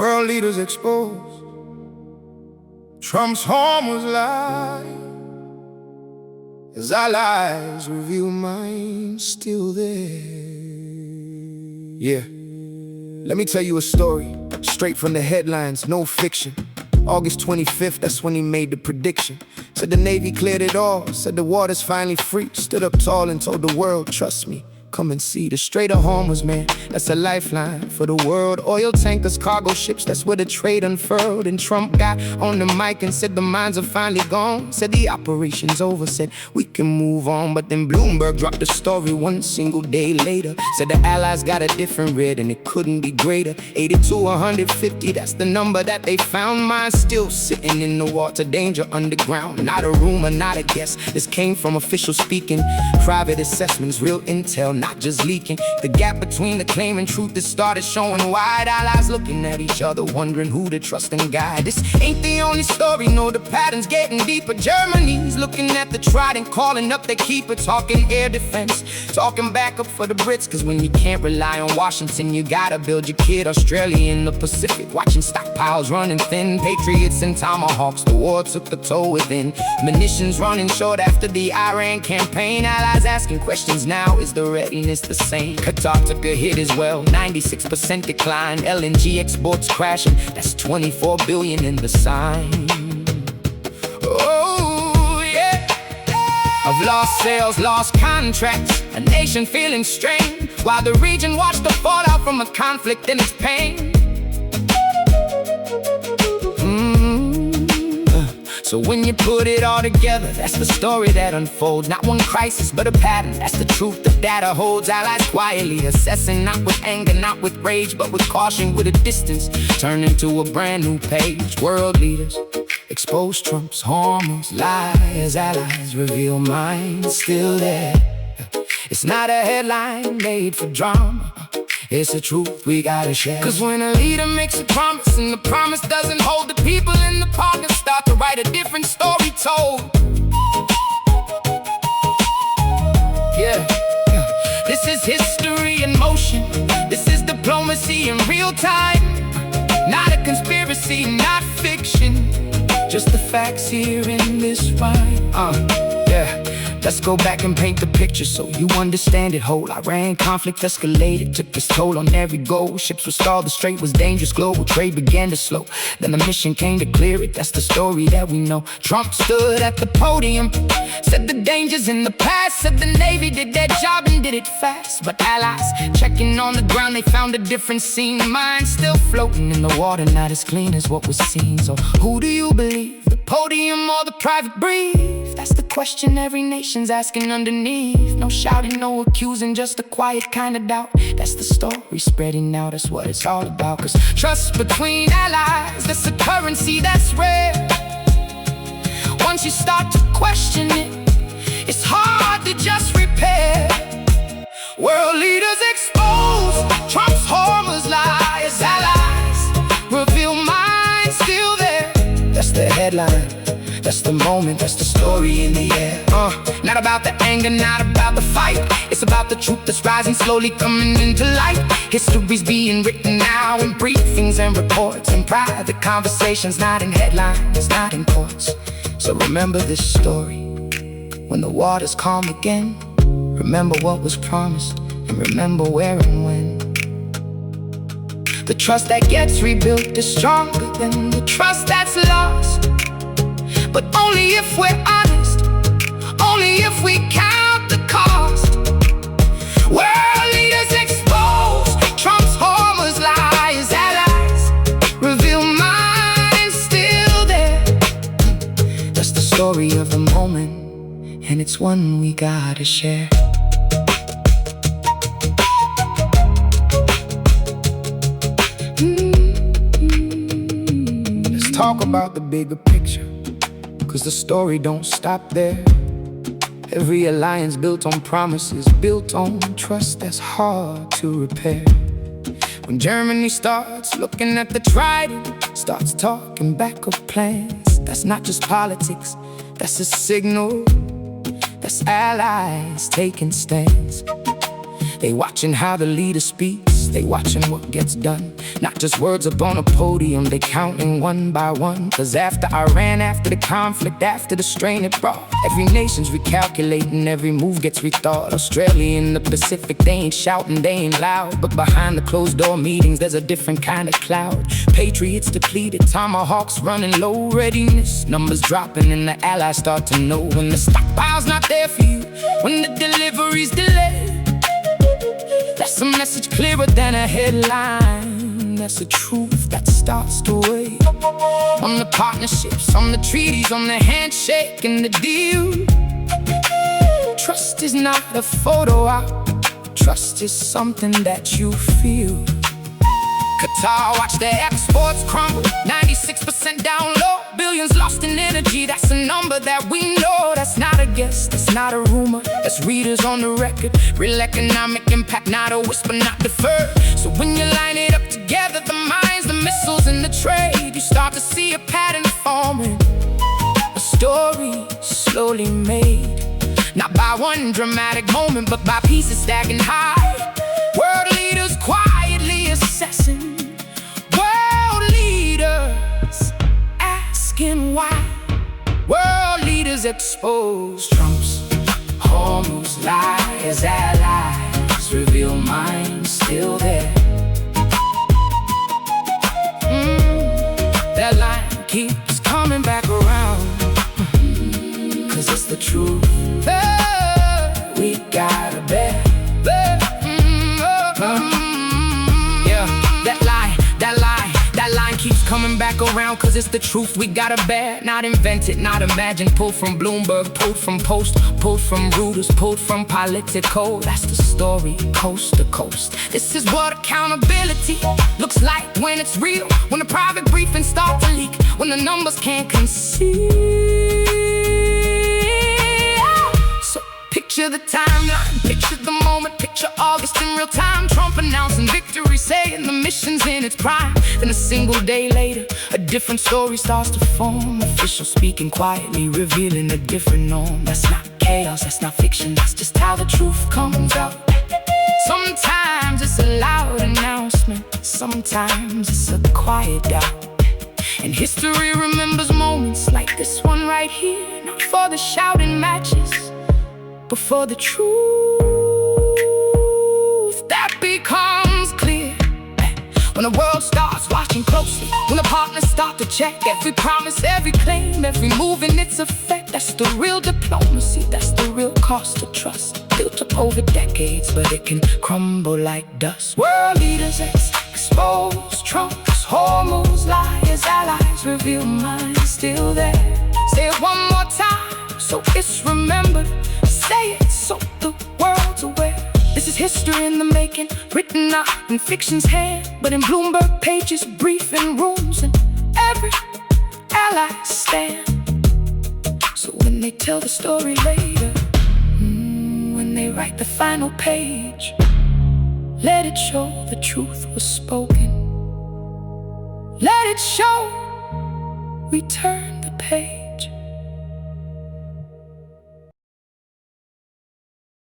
World leaders exposed. Trump's Hormuz lie. His allies reveal mine still there. Yeah. Let me tell you a story, straight from the headlines, no fiction. August 25th, that's when he made the prediction. Said the Navy cleared it all, said the water's finally free. Stood up tall and told the world, trust me, come and see the Strait of Hormuz, man, that's a lifeline for the world. Oil tankers, cargo ships, that's where the trade unfurled. And Trump got on the mic and said the mines are finally gone. Said the operation's over, said we can move on. But then Bloomberg dropped the story one single day later. Said the Allies got a different rate and it couldn't be greater. 80 to 150, that's the number that they found. Mine still sitting in the water, danger underground. Not a rumor, not a guess, this came from officials speaking. Private assessments, real intel, not just leaking. The gap between the claim and truth has started showing wide. Allies looking at each other, wondering who to trust and guide. This ain't the only story, no, the pattern's getting deeper. Germany's looking at the Trident, calling up their keeper, talking air defense, talking backup for the Brits. Cause when you can't rely on Washington, you gotta build your kit. Australia in the Pacific, watching stockpiles running thin. Patriots and tomahawks, the war took the toll within. Munitions running short after the Iran campaign. Allies asking questions now, is the readiness the same? Qatar took a hit as well, 96% decline. LNG exports crashing, that's 24 billion in the sign. Oh yeah, I've lost sales, lost contracts, a nation feeling strain, while the region watched the fallout from a conflict in its pain. So when you put it all together, that's the story that unfolds. Not one crisis, but a pattern, that's the truth the data holds. Allies quietly assessing, not with anger, not with rage, but with caution, with a distance, turning to a brand new page. World leaders expose Trump's Hormuz lies. Allies reveal mine still there. It's not a headline made for drama, it's the truth we gotta share. Cause when a leader makes a promise and the promise doesn't hold, the people in the park start to write a different story told. Yeah, this is history in motion. This is diplomacy in real time. Not a conspiracy, not fiction, just the facts here in this rhyme. Yeah. Let's go back and paint the picture so you understand it whole. Iran conflict escalated, took its toll on every goal. Ships were stalled, the strait was dangerous, global trade began to slow. Then the mission came to clear it, that's the story that we know. Trump stood at the podium, said the dangers in the past, said the Navy did their job and did it fast. But allies checking on the ground, they found a different scene. Mine still floating in the water, not as clean as what was seen. So who do you believe, the podium or the private brief? That's the question every nation's asking underneath. No shouting, no accusing, just a quiet kind of doubt. That's the story spreading out, that's what it's all about. Cause trust between allies, that's a currency that's rare. Once you start to question it, it's hard to just repair. World leaders expose Trump's Hormuz lies. Allies reveal mine still there. That's the headline, that's the moment, that's the story in the air. Not about the anger, not about the fight. It's about the truth that's rising, slowly coming into light. History's being written now in briefings and reports, in private conversations, not in headlines, not in courts. So remember this story when the waters calm again. Remember what was promised and remember where and when. The trust that gets rebuilt is stronger than the trust that's lost. But only if we're honest, only if we count the cost. World leaders expose Trump's Hormuz lies. Allies reveal mine still there. That's the story of the moment, and it's one we gotta share. Let's talk about the bigger picture, cause the story don't stop there. Every alliance built on promises, built on trust that's hard to repair. When Germany starts looking at the Trident, starts talking backup plans, that's not just politics, that's a signal. That's allies taking stands. They watching how the leader speaks, they watching what gets done. Not just words up on a podium, they counting one by one. Cause after Iran, after the conflict, after the strain it brought, every nation's recalculating, every move gets rethought. Australia in the Pacific, they ain't shouting, they ain't loud, but behind the closed door meetings there's a different kind of cloud. Patriots depleted, tomahawks running low, readiness numbers dropping, and the allies start to know when the stockpile's not there for you, when the delivery's delayed. That's a message clearer than a headline. That's a truth that starts to weigh on the partnerships, on the treaties, on the handshake and the deal. Trust is not a photo op, trust is something that you feel. Qatar, watch their exports crumble, 96% down low, billions lost in energy. That's a number that we know. That's not a guess, that's not a rumor, that's readers on the record. Real economic impact, not a whisper, not deferred. So when you line it up together, the mines, the missiles, and the trade, you start to see a pattern forming, a story slowly made. Not by one dramatic moment, but by pieces stacking high. World leaders quietly assessing, world leaders asking why. World leaders expose Trump's Hormuz lies, allies reveal minds still there. That line keeps coming back around, cause it's the truth. We gotta bear. Yeah, that line keeps coming back around, cause it's the truth we gotta bear. Not invented, not imagined, pulled from Bloomberg, pulled from Post, pulled from Reuters, pulled from Politico. That's the story, coast to coast. This is what accountability looks like when it's real, when the private briefings start to leak, when the numbers can't conceal. Picture the timeline, picture the moment, picture August in real time. Trump announcing victory, saying the mission's in its prime. Then a single day later, a different story starts to form. Officials speaking quietly, revealing a different norm. That's not chaos, that's not fiction, that's just how the truth comes out. Sometimes it's a loud announcement, sometimes it's a quiet doubt. And history remembers moments like this one right here, not for the shouting matches, but for the truth that becomes clear. When the world starts watching closely, when the partners start to check every promise, every claim, every move in its effect. That's the real diplomacy, that's the real cost of trust. Built up over decades, but it can crumble like dust. World leaders expose Trump's Hormuz lies, allies reveal minds still there. Say it one more time, so it's remembered. Say it so the world's aware. This is history in the making, written not in fiction's hand, but in Bloomberg pages, briefing rooms, and every ally stand. So when they tell the story later, when they write the final page, let it show the truth was spoken. Let it show we turn the page.